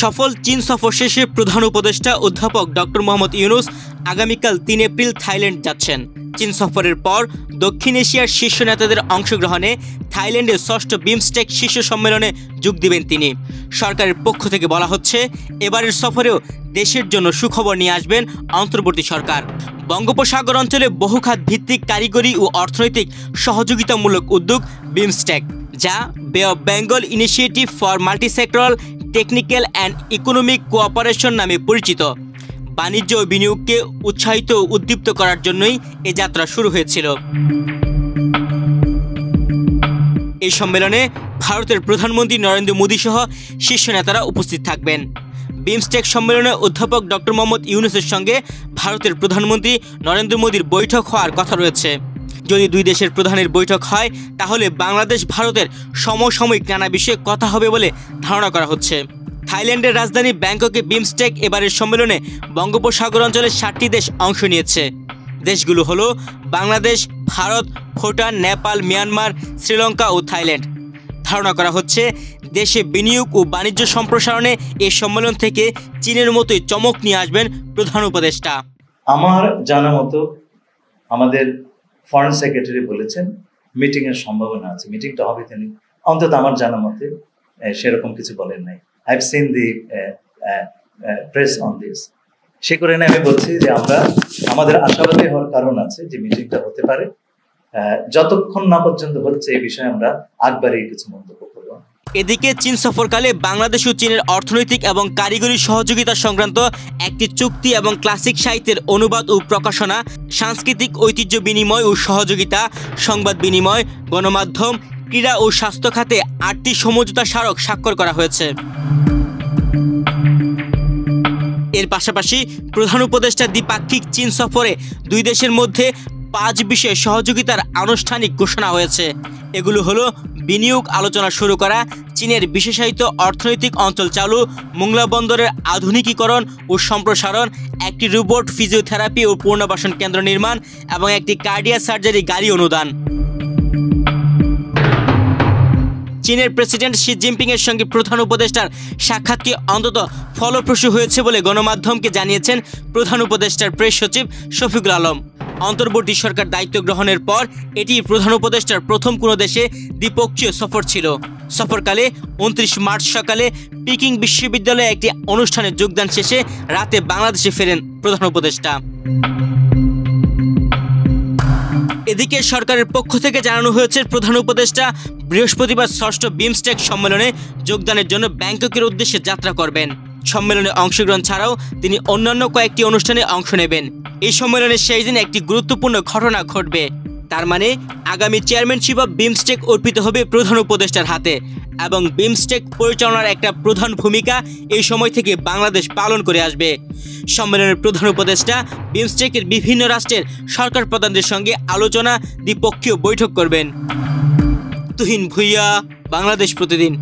সফল চীন সফর শেষে প্রধান উপদেষ্টা অধ্যাপক ডক্টর মোহাম্মদ ইউনূস আগামীকাল ৩ এপ্রিল থাইল্যান্ড যাচ্ছেন। চীন সফরের পর দক্ষিণ এশিয়ার শীর্ষ নেতাদের অংশগ্রহণে থাইল্যান্ডের ৬ষ্ঠ বিমস্টেক শীর্ষ সম্মেলনে যোগ দিবেন তিনি। সরকারের পক্ষ থেকে বলা হচ্ছে, এবারের সফরেও দেশের জন্য সুখবর নিয়ে আসবেন অন্তর্বর্তী সরকার। বঙ্গোপসাগর অঞ্চলে বহুখাত ভিত্তিক কারিগরি ও অর্থনৈতিক সহযোগিতামূলক উদ্যোগ বিমস্টেক, যা বে of Bengal initiative for multi-sectoral technical and economic cooperation নামে পরিচিত, বাণিজ্য ও বিনিয়োগকে উৎসাহিত ও উদ্দীপ্ত করার জন্যই এ যাত্রা শুরু হয়েছিল। এই সম্মেলনে ভারতের প্রধানমন্ত্রী নরেন্দ্র মোদী সহ শীর্ষ নেতারা উপস্থিত থাকবেন। বিমস্টেক সম্মেলনে অধ্যাপক ডক্টর মোহাম্মদ ইউনূসের সঙ্গে ভারতের প্রধানমন্ত্রী নরেন্দ্র মোদীর বৈঠক হওয়ার কথা রয়েছে। যদি দুই দেশের প্রধানের বৈঠক হয়, তাহলে বাংলাদেশ ভারতের সমসাময়িক নানা বিষয়ে কথা হবে বলে ধারণা করা হচ্ছে। থাইল্যান্ডের রাজধানী ব্যাংককে বিমস্টেক এবারের সম্মেলনে বঙ্গোপসাগর অঞ্চলের 7টি দেশ অংশ নিয়েছে। দেশগুলো হলো বাংলাদেশ, ভারত, ভুটান, নেপাল, মিয়ানমার, শ্রীলঙ্কা ও থাইল্যান্ড। ধারণা করা হচ্ছে, দেশে বিনিয়োগ ও বাণিজ্য সম্প্রসারণে এই সম্মেলন থেকে চীনের মতোই চমক নিয়ে আসবেন প্রধান উপদেষ্টা। আমার জানা মতো আমাদের ফরেন সেক্রেটারি বলেছেন মিটিংয়ের সম্ভাবনা আছে, মিটিংটা হবে তিনি, অন্তত আমার জানা মতে সেরকম কিছু বলেন নাই। I've seen the press on this. সে করে আমি বলছি যে আমাদের আশাবাদী হওয়ার কারণ আছে যে মিটিংটা হতে পারে। যতক্ষণ না পর্যন্ত হচ্ছে এই বিষয়ে আমরা আগবাড়ি কিছু মন্তব্য করব। এদিকে চীন সফরকালে বাংলাদেশ ও চীনের অর্থনৈতিক এবং কারিগরি সহযোগিতা সংক্রান্ত একটি চুক্তি এবং ক্লাসিক সাহিত্যের অনুবাদ ও প্রকাশনা, সাংস্কৃতিক ঐতিহ্য বিনিময় ও সহযোগিতা, সংবাদ বিনিময়, গণমাধ্যম, ক্রীড়া ও স্বাস্থ্য খাতে 8টি সমঝোতা স্মারক স্বাক্ষর করা হয়েছে। এর পাশাপাশি প্রধান উপদেষ্টা দ্বিপাক্ষিক চীন সফরে দুই দেশের মধ্যে 5 বিষয়ে সহযোগিতার আনুষ্ঠানিক ঘোষণা হয়েছে। এগুলো হলো বিনিয়োগ আলোচনা শুরু করা, চীনের বিশেষায়িত অর্থনৈতিক অঞ্চল চালু, মোংলা বন্দরের আধুনিকীকরণ ও সম্প্রসারণ, একটি রোবট ফিজিওথেরাপি ও পুনর্বাসন কেন্দ্র নির্মাণ এবং একটি কার্ডিয়াক সার্জারি গাড়ি অনুদান। চীনের প্রেসিডেন্ট শি জিনপিং এর সঙ্গে প্রধান উপদেষ্টার সাক্ষাৎকে অন্তত ফলপ্রসূ হয়েছে বলে গণমাধ্যমকে জানিয়েছেন প্রধান উপদেষ্টার প্রেস সচিব শফিকুল আলম। অন্তর্বর্তী সরকার দায়িত্ব গ্রহণের পর এটি প্রধান উপদেষ্টার প্রথম কোনো দেশে দ্বিপক্ষীয় সফর ছিল। সফরকালে 29 মার্চ সকালে পিকিং বিশ্ববিদ্যালয়ে একটি অনুষ্ঠানে যোগদান শেষে রাতে বাংলাদেশে ফেরেন প্রধান উপদেষ্টা। এদিকে সরকারের পক্ষ থেকে জানানো হয়েছে, প্রধান উপদেষ্টা বৃহস্পতিবার 6ষ্ঠ বিমস্টেক সম্মেলনে যোগদানের জন্য ব্যাংককের উদ্দেশ্যে যাত্রা করবেন। সম্মেলনে অংশগ্রহণ ছাড়াও তিনি অন্যান্য কয়েকটি অনুষ্ঠানে অংশ নেবেন। এই সম্মেলনের শেষ দিন একটি গুরুত্বপূর্ণ ঘটনা ঘটবে। তার মানে আগামী চেয়ারম্যানশিপ অব বিমস্টেক অর্পিত হবে প্রধান উপদেষ্টার হাতে এবং বিমস্টেক পরিচালনার একটা প্রধান ভূমিকা এই সময় থেকে বাংলাদেশ পালন করে আসবে। সম্মেলনের প্রধান উপদেষ্টা বিমস্টেকের বিভিন্ন রাষ্ট্রের সরকার প্রধানদের সঙ্গে আলোচনা, দ্বিপক্ষীয় বৈঠক করবেন। তুহিন ভুইয়া, বাংলাদেশ প্রতিদিন।